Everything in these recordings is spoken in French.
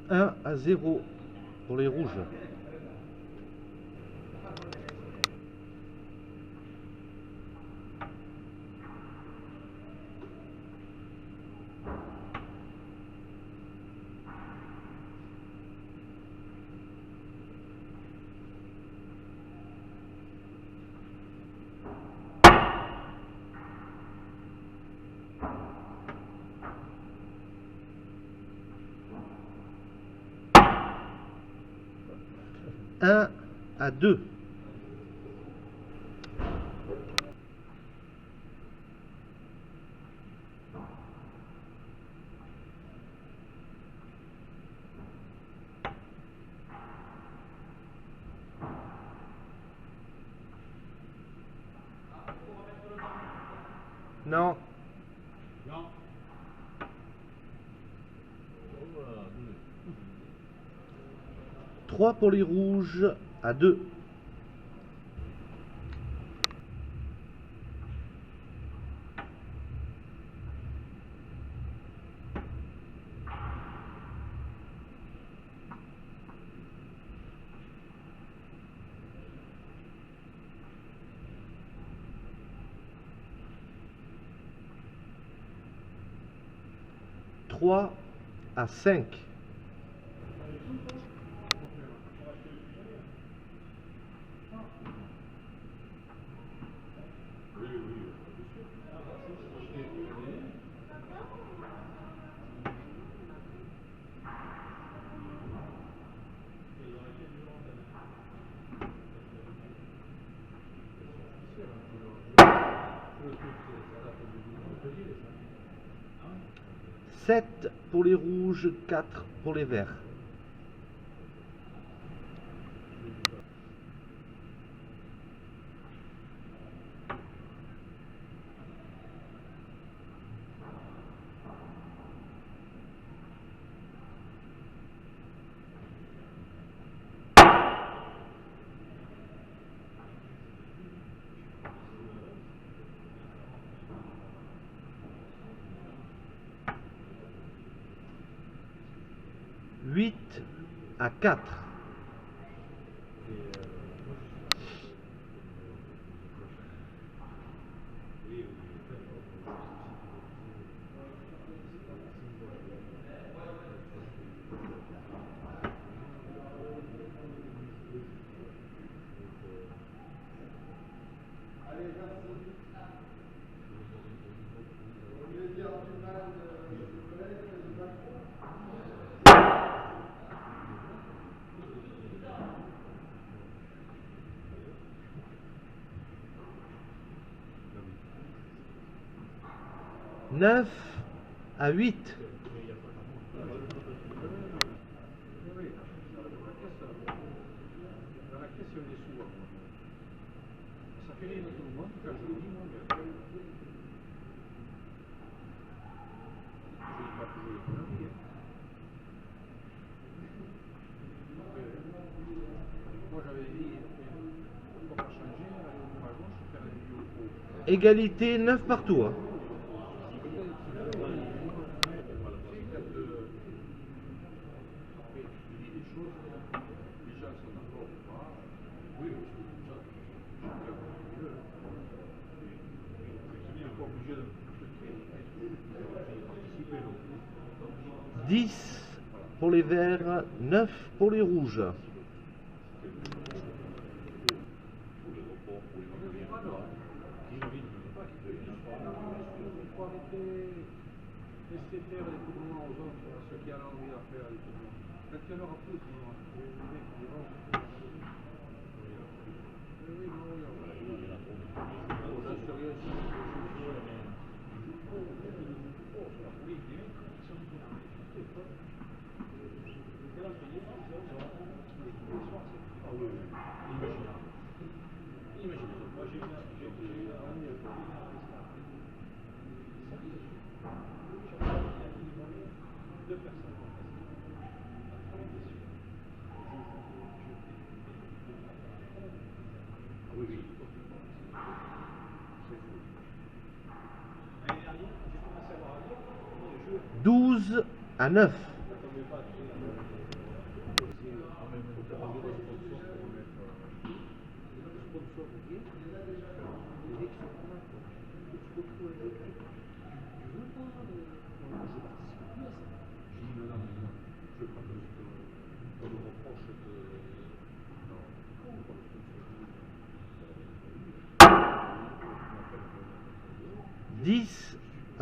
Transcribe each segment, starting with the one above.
1-0 pour les rouges. Un à 2. Non. Non. 3 pour les rouges à 2. Trois à 5. Sept pour les rouges, 4 pour les verts. Huit à 4. Neuf à 8. Égalité 9 partout. Hein. Dix pour les verts, 9 pour les rouges. Laissez faire les tournois aux autres, à ceux qui en ont envie d'en faire les tournois. Quand il y en aura plus de tournois, les mecs diront. Oui, non, il y en a. J'en sais rien si c'est oui, inimaginable. Inimaginable. Moi j'ai eu un ami deux personnes. Oui, oui. C'est fou. L'année dernière, j'ai commencé à voir un livre, je 12-9. n'attendais pas de en même temps, on a le sponsor pour mettre le sponsor ou bien les mecs sont pas là, quoi. Et tu retrouves un mec, tu veux pas, je participe plus à ça. Je dis non, non, je veux pas qu'on me reproche de. Non, comment pas le sponsor?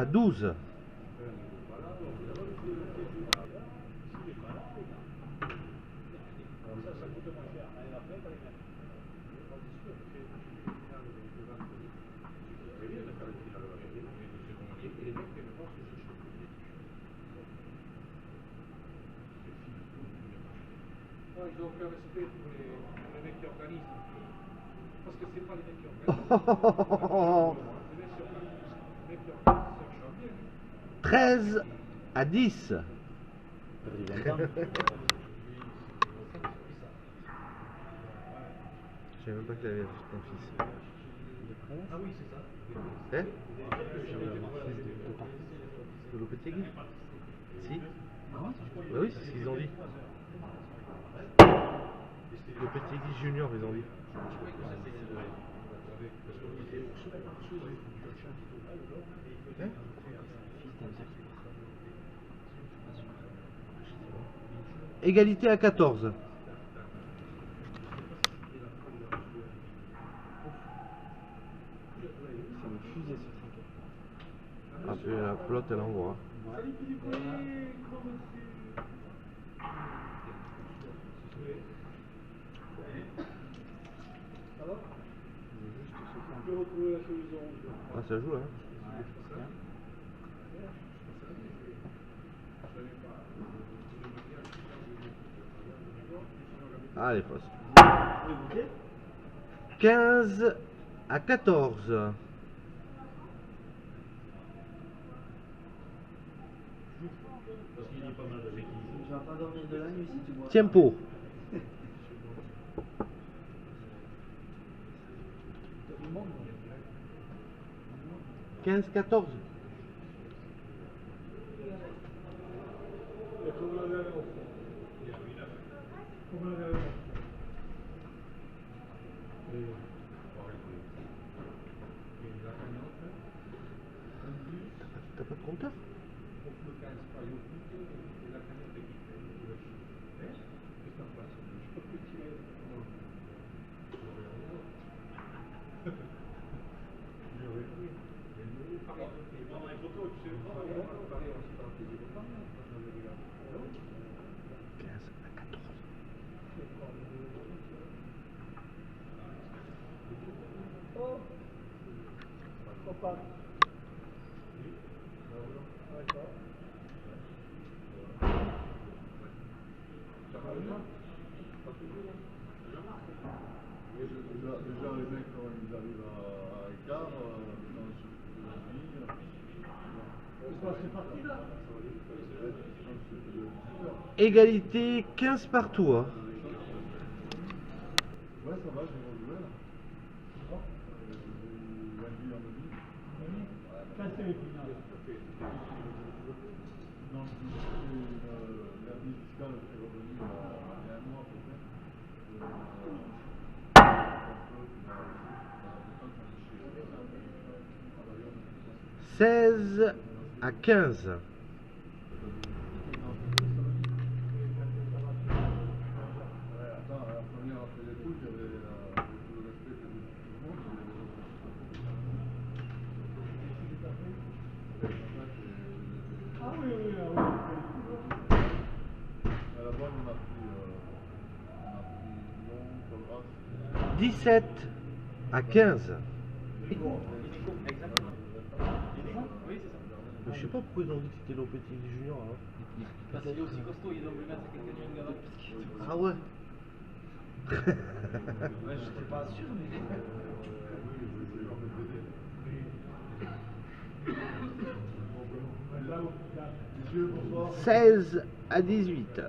10-12. Ça coûte moins cher. L'année d'après, pas les mêmes. Et les mecs viennent voir ce que je fais. Non, ils ont aucun respect pour les mecs qui organisent. Parce que c'est pas les mecs qui organisent. Les mecs qui organisent, ça marche bien. 13-10. Je savais même pas qu'il avait un fils. Ah oui, c'est ça. Hein? De Lopetegui? Si? Bah oui, c'est ce qu'ils ont dit. Lopetegui Junior, ils ont dit. Hein? Égalité à 14. Après la pelote elle envoie. Salut Philippe, comment ça va? On peut retrouver la solution. Ah ça joue hein. Ah elle est fausse. 15-14. Tu vas pas dormir de la nuit si tu bois. Tempo. Tout le monde. 15-14. Et comme la dernière fois. Comme la dernière fois. T'as pas de compteur? Déjà, les mecs, quand ils arrivent à écart, C'est parti là. Égalité 15 partout hein. ouais, ça va, j'ai rejoué là. Lundi, on me dit. Ça c'est les finales. Non, lundi fiscal, c'est revenu il y a un mois à peu près. 16-15. Attends, la première après les poules, il y avait tout le respect que tout le monde, Ah oui, oui, ah oui. à la bonne, on a pris Lyon, Colras. 17-15. Je sais pas pourquoi ils ont dit que c'était Lopetegui Junior hein. Parce qu'il est aussi costaud, ils ont voulu mettre quelqu'un de jeune gamin. Ah ouais. Ouais, j'étais pas sûr, mais. 16-18.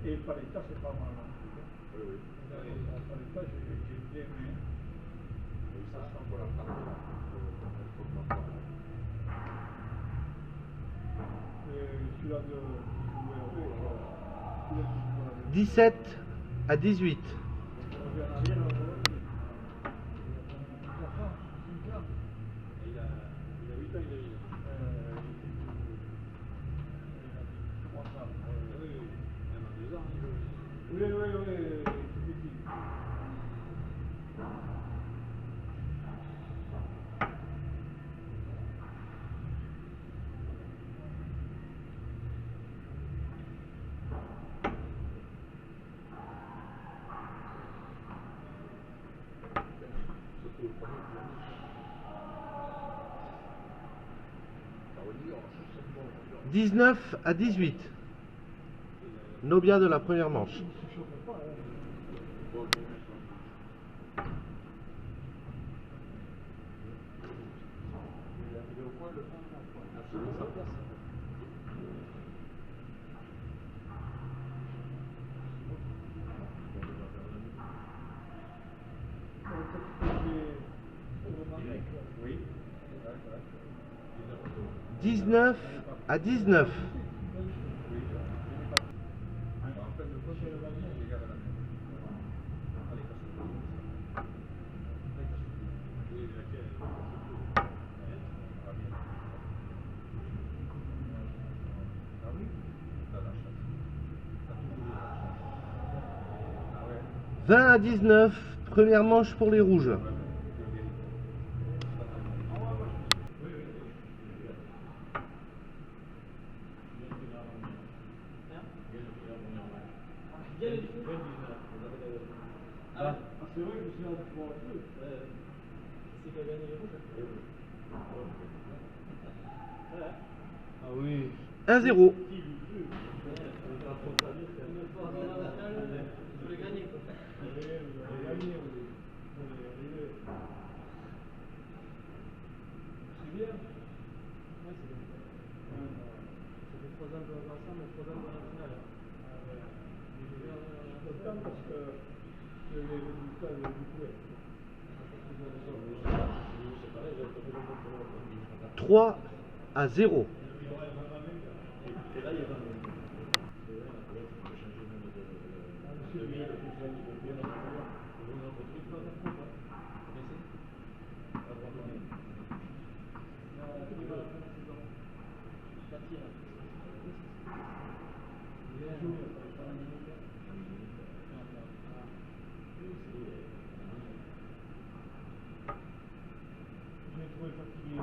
Et par l'état, c'est pas mal. Oui, oui. Par l'état, j'ai bien aimé. Et ça, c'est encore la partie là. Celui-là de jouer avec. 17-18. On revient en arrière, il a 8 ans, il a 3 ans. Oui, il en a 2 ans. Oui, c'est petit. Surtout le premier dimanche. Ça veut dire, on cherche 19-18. Nobia de la première manche. Il ne se chauffe pas. bon, Il est au coin, le fond, il a celui sa place. Oui. 19-19. En fait, le coach, il garde la main. Allez, casse-le. Oui, laquelle? Ah oui? T'as la chance. T'as toujours eu la chance. Ah ouais? 20-19. Première manche pour les rouges. C'est vrai que c'est un bon truc. C'est qui a gagné les rouges. Ah oui. 1-0. C'est bien. Ouais, c'est bien. Ça fait 3 ans qu'on va ensemble, mais 3 ans qu'on est en finale. Je suis content parce que les résultats de Boucouet. 3-0. Je l'ai trouvé fatigué.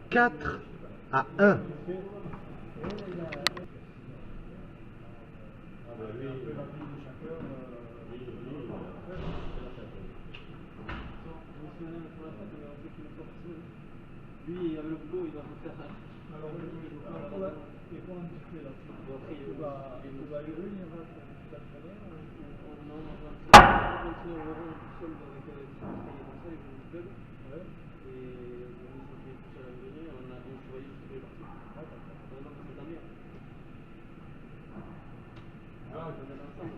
4-1. Lui, il avait le boulot, il va se faire. Alors, et comment tu fais là? Tu vas y revenir t'entraîner? Non, on va continuer au rond tout seul avec les club. Ouais. Et on est tout seul à venir, on se voyait sur les parties. Maintenant, c'est tant mieux. On est ensemble,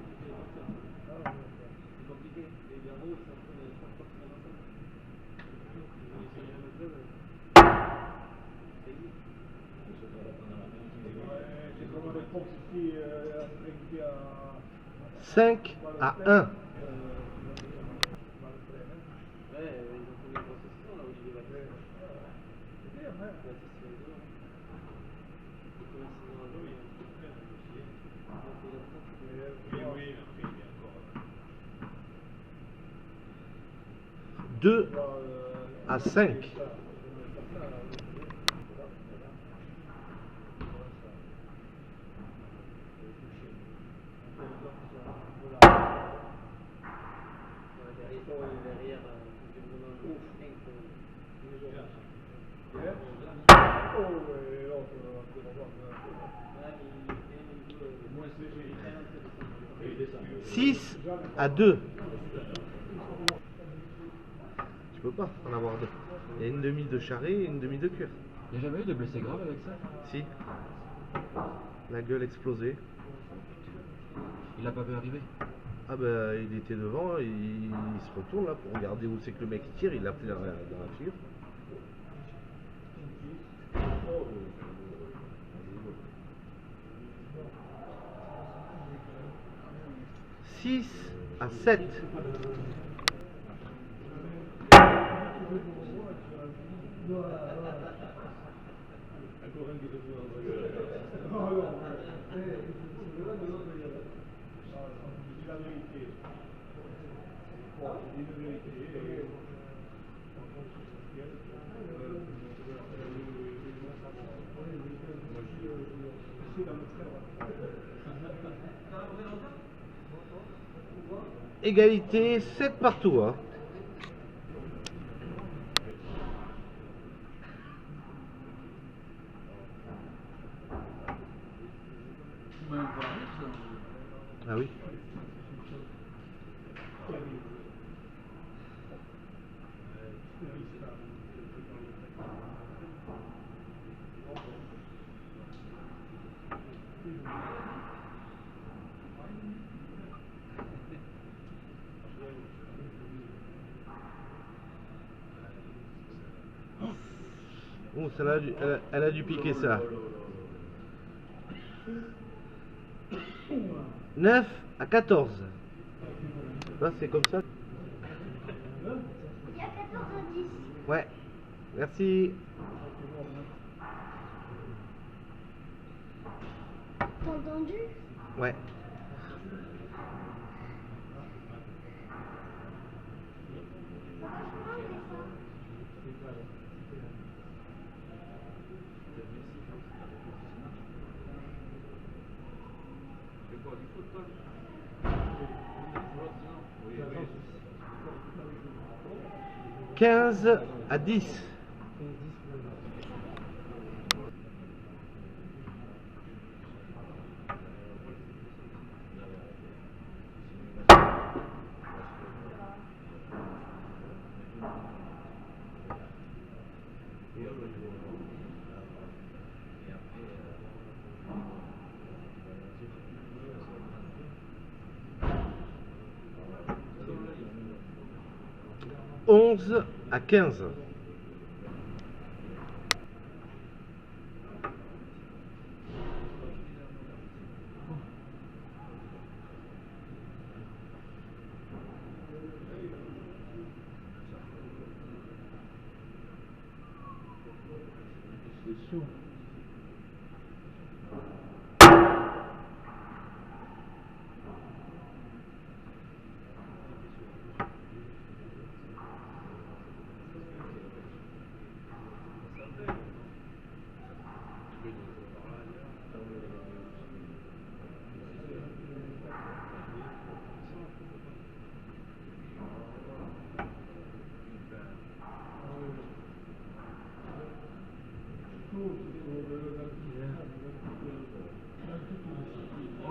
c'est compliqué. Les garros, ça fait chaque fois qu'ils viennent ensemble. Le club, c'est easy. C'est comme le prof qui a 5-1. Ouais, ils ont fait une grosse saison là, Olivier Baptiste. C'est bien, hein? Baptiste, 2 à 5. Six à 2. Tu peux pas en avoir deux. Il y a une demi de charré et une demi de cuir. Il n'y a jamais eu de blessé grave avec ça? Si. La gueule explosée. Il l'a pas vu arriver? Ah bah il était devant, il se retourne là pour regarder où c'est que le mec tire, il l'a pris dans la figure. Six à 7. Égalité 7 partout. Hein. Ah oui. Oh, elle a dû piquer ça. 9 à 14. Là, c'est comme ça. Il y a 14 à 10. Ouais. Merci. T'as entendu? Ouais. « 15 à 10. » « 11 à 15. » C'est chaud.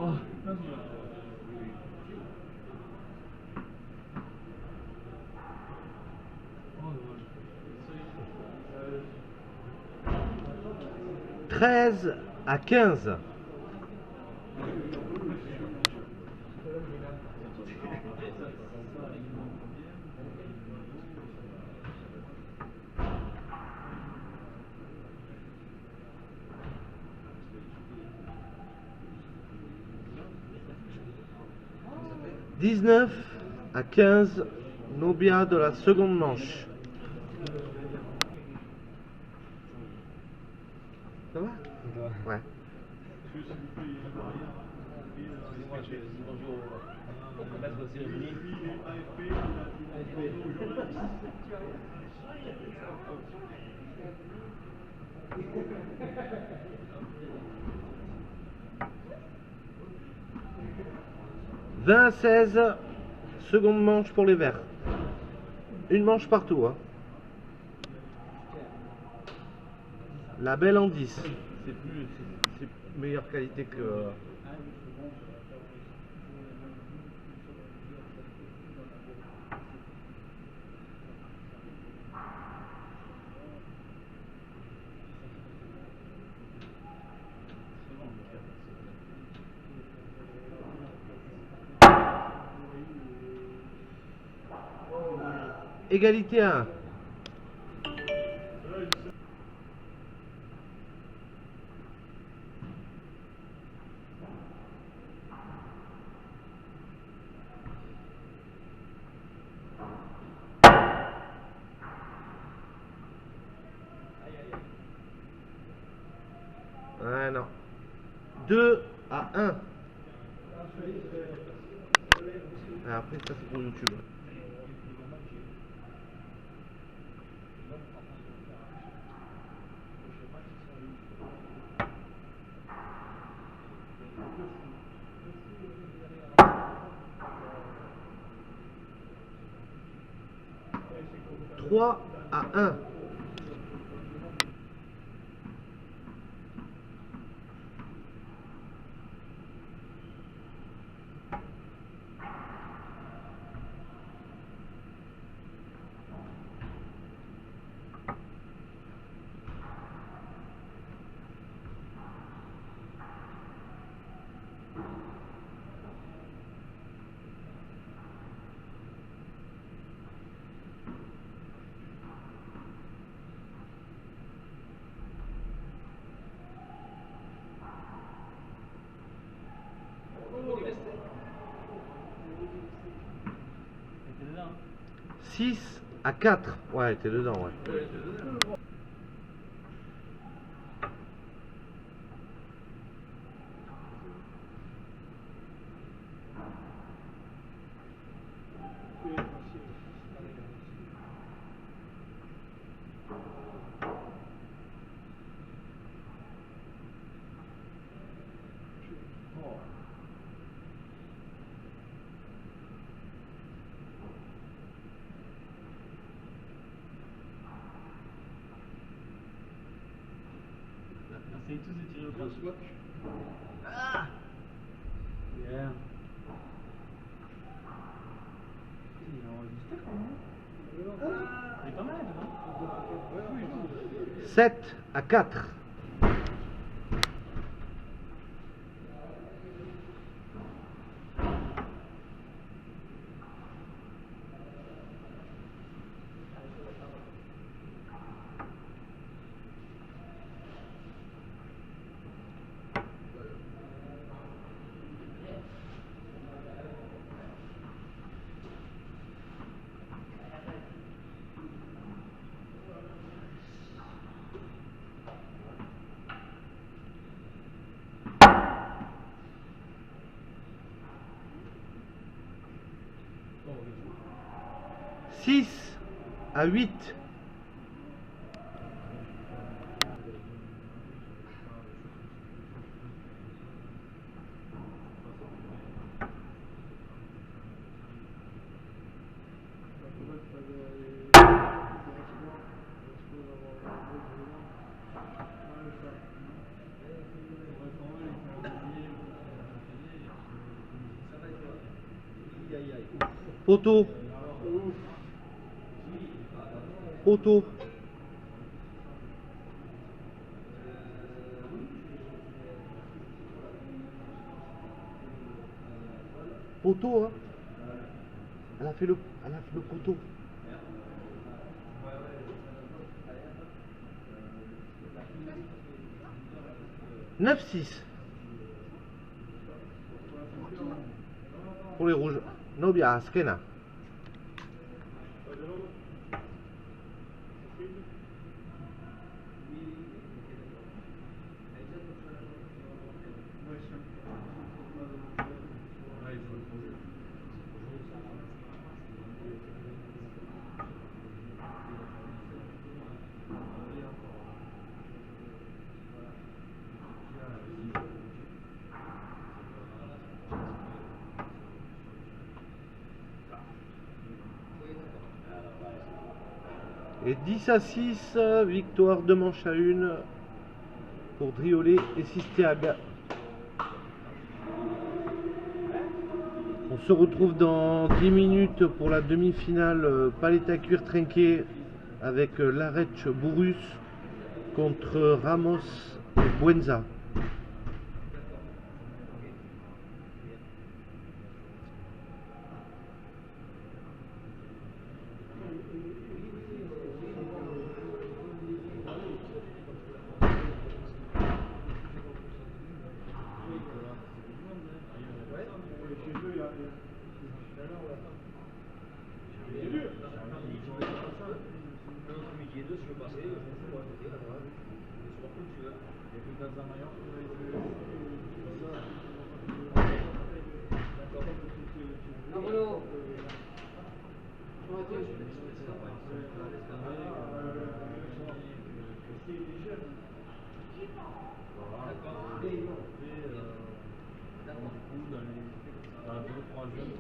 Oh. 13 à 15. « 19 à 15, Nobia de la seconde manche. » Ça va? Ouais. Bonjour. Passe la cérémonie. « 20-16, seconde manche pour les verts. Une manche partout. Hein. La belle en 10. C'est meilleure qualité que... Égalité à 1. Ah non. 2 à 1. Ah, après, ça c'est pour YouTube. 3 à 1. T'es dedans. 6 à 4. Ouais, t'es dedans, ouais. Essayez tous de tirer au croche. Ah Yeah. Il a enregistré quand même. C'est pas mal, non? 7 à 4. « 6 à 8. » Poteau. Poteau. Poteau, hein. Elle a fait le poteau. « 9-6. » Pour les rouges. Nobia, Skena. Et 10-6, victoire de manche à 1 pour Driolet et Sisteag. On se retrouve dans 10 minutes pour la demi-finale palette à cuir trinqué avec Larech Bourrus contre Ramos et Buenza. Dans les 2-3 jeunes,